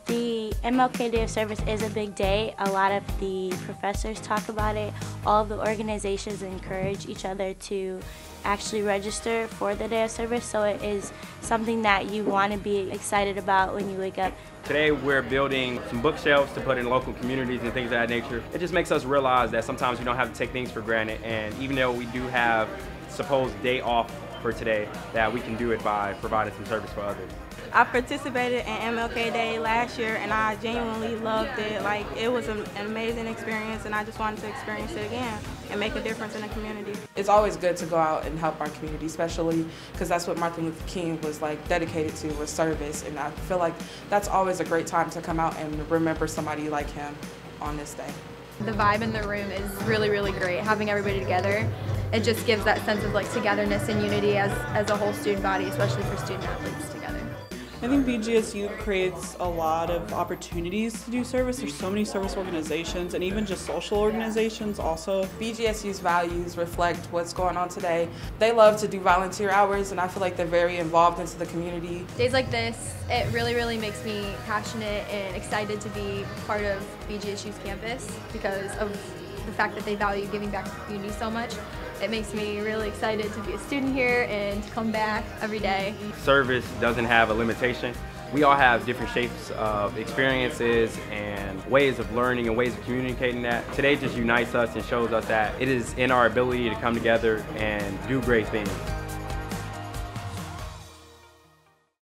The MLK Day of Service is a big day. A lot of the professors talk about it. All of the organizations encourage each other to actually register for the Day of Service, so it is something that you want to be excited about when you wake up. Today we're building some bookshelves to put in local communities and things of that nature. It just makes us realize that sometimes we don't have to take things for granted, and even though we do have supposed day off for today, that we can do it by providing some service for others. I participated in MLK Day last year and I genuinely loved it. Like, it was an amazing experience and I just wanted to experience it again and make a difference in the community. It's always good to go out and help our community, especially because that's what Martin Luther King was dedicated to, was service, and I feel like that's always a great time to come out and remember somebody like him on this day. The vibe in the room is really, really great. Having everybody together, it just gives that sense of togetherness and unity as a whole student body, especially for student athletes together. I think BGSU creates a lot of opportunities to do service. There's so many service organizations and even just social organizations also. BGSU's values reflect what's going on today. They love to do volunteer hours, and I feel like they're very involved into the community. Days like this, it really, really makes me passionate and excited to be part of BGSU's campus because of the fact that they value giving back to the community so much. It makes me really excited to be a student here and to come back every day. Service doesn't have a limitation. We all have different shapes of experiences and ways of learning and ways of communicating that. Today just unites us and shows us that it is in our ability to come together and do great things.